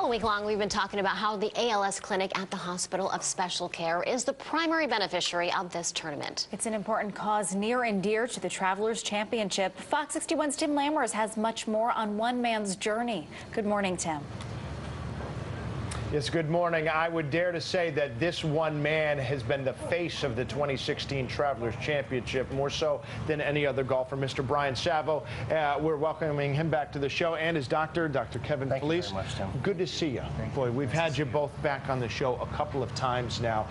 All week long, we've been talking about how the ALS clinic at the Hospital of Special Care is the primary beneficiary of this tournament. It's an important cause near and dear to the Travelers Championship. Fox 61's Tim Lammers has much more on one man's journey. Good morning, Tim. Yes, good morning. I would dare to say that this one man has been the face of the 2016 Travelers Championship, more so than any other golfer. Mr. Brian Savo, we're welcoming him back to the show, and his doctor, Dr. Kevin Felice. Thank you very much, Tim. Good to see you. Boy, we've had you both back on the show a couple of times now.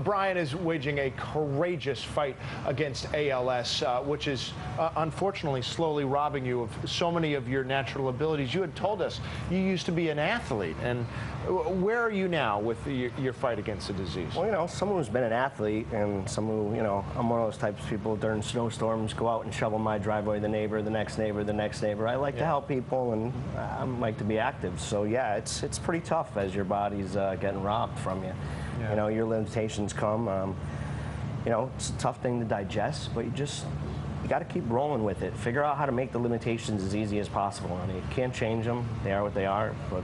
Brian is waging a courageous fight against ALS, which is unfortunately slowly robbing you of so many of your natural abilities. You had told us you used to be an athlete, and where are you now with your fight against the disease? Well, you know, someone who's been an athlete and someone who, you know, I'm one of those types of people during snowstorms go out and shovel my driveway, the neighbor, the next neighbor, the next neighbor. I like to help people, and I like to be active. So yeah, it's pretty tough as your body's getting robbed from you. Yeah. You know, your limitations come. You know, it's a tough thing to digest, but you got to keep rolling with it. Figure out how to make the limitations as easy as possible. I mean, you can't change them. They are what they are, but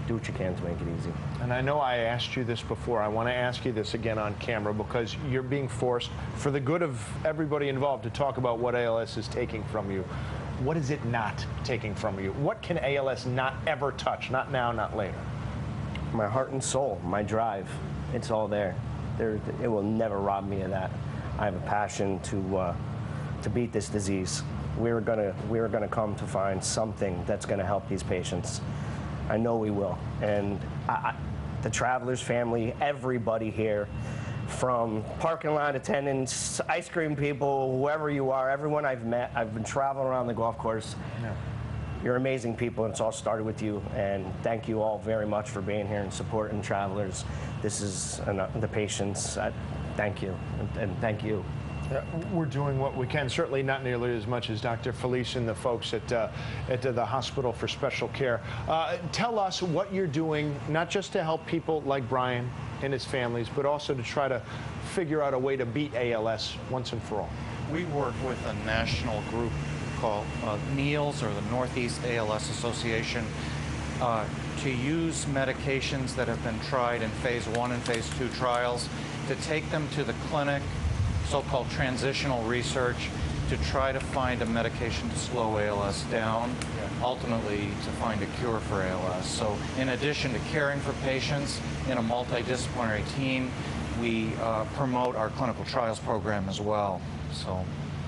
do what you can to make it easy. And I know I asked you this before. I want to ask you this again on camera because you're being forced, for the good of everybody involved, to talk about what ALS is taking from you. What is it not taking from you? What can ALS not ever touch? Not now, not later. My heart and soul, my drive. It's all there. It will never rob me of that. I have a passion to beat this disease. We're gonna come to find something that's gonna help these patients. I know we will. And the Travelers family, everybody here, from parking lot attendants, ice cream people, whoever you are, everyone I've met, I've been traveling around the golf course. Yeah. You're amazing people, and it's all started with you. And thank you all very much for being here and supporting Travelers. This is the patients. Thank you, and thank you. We're doing what we can, certainly not nearly as much as Dr. Felice and the folks at the Hospital for Special Care. Tell us what you're doing, not just to help people like Brian and his families, but also to try to figure out a way to beat ALS once and for all. We work with a national group called NEALS, or the Northeast ALS Association, to use medications that have been tried in phase 1 and phase 2 trials, to take them to the clinic, so-called transitional research, to try to find a medication to slow ALS down, ultimately to find a cure for ALS. So in addition to caring for patients in a multidisciplinary team, we promote our clinical trials program as well. So,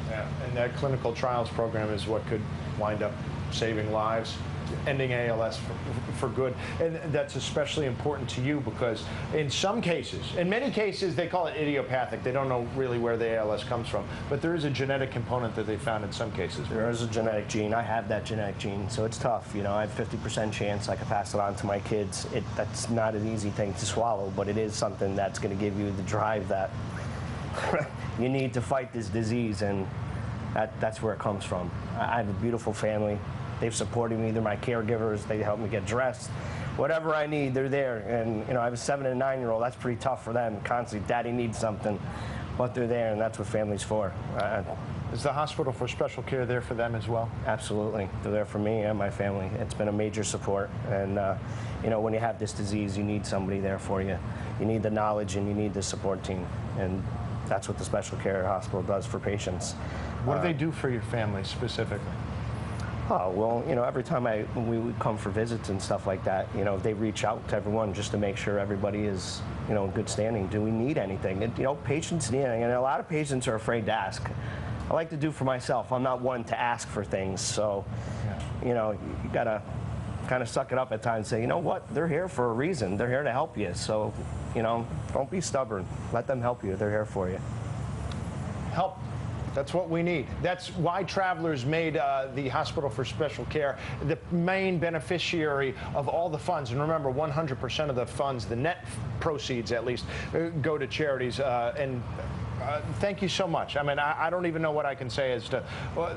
yeah, and that clinical trials program is what could wind up saving lives, ending ALS for good. And that's especially important to you because in some cases, in many cases, they call it idiopathic. They don't know really where the ALS comes from. But there is a genetic component that they found in some cases. There is a genetic gene. I have that genetic gene, so it's tough. You know, I have 50% chance I could pass it on to my kids. That's not an easy thing to swallow, but it is something that's going to give you the drive that you need to fight this disease, and that's where it comes from. I have a beautiful family. They've supported me. They're my caregivers. They help me get dressed. Whatever I need, they're there. And you know, I have a 7- and 9-year-old. That's pretty tough for them. Constantly, Daddy needs something, but they're there, and that's what family's for. Is the Hospital for Special Care there for them as well? Absolutely. They're there for me and my family. It's been a major support. And you know, when you have this disease, you need somebody there for you. You need the knowledge, and you need the support team. And that's what the Special Care Hospital does for patients. What do they do for your family specifically? Oh, well, you know, every time we would come for visits and stuff like that, you know, they reach out to everyone just to make sure everybody is, you know, in good standing. Do we need anything? You know, patients need anything, and a lot of patients are afraid to ask. I like to do for myself. I'm not one to ask for things, so, you know, you gotta kind of suck it up at times and say, you know what, they're here for a reason. They're here to help you, so, you know, don't be stubborn. Let them help you. They're here for you. Help. That's what we need. That's why Travelers made the Hospital for Special Care the main beneficiary of all the funds. And remember, 100% of the funds, the net proceeds at least, go to charities. Thank you so much. I mean, I don't even know what I can say as to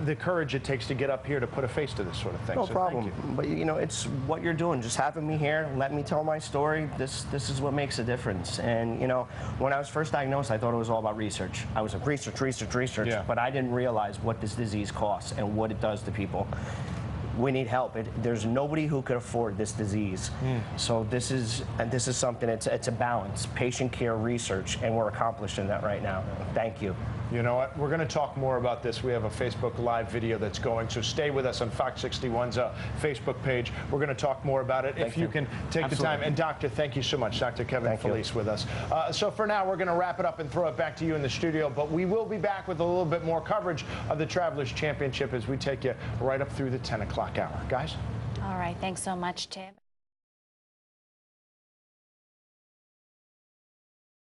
the courage it takes to get up here to put a face to this sort of thing. No problem. But you know, it's what you're doing. Just having me here, let me tell my story. This is what makes a difference. And you know, when I was first diagnosed, I thought it was all about research. I was like research, Yeah. but I didn't realize what this disease costs and what it does to people. we need help. There's nobody who could afford this disease. So this is something, it's a balance, patient care, research, and we're accomplishing that right now. Thank you. You know what? We're going to talk more about this. We have a Facebook Live video that's going, so stay with us on Fox 61's Facebook page. We're going to talk more about it. If you can take the time. And Doctor, thank you so much. Dr. Kevin Felice with us. So for now, we're going to wrap it up and throw it back to you in the studio, but we will be back with a little bit more coverage of the Travelers Championship as we take you right up through the 10 o'clock hour. Guys? All right. Thanks so much, Tim.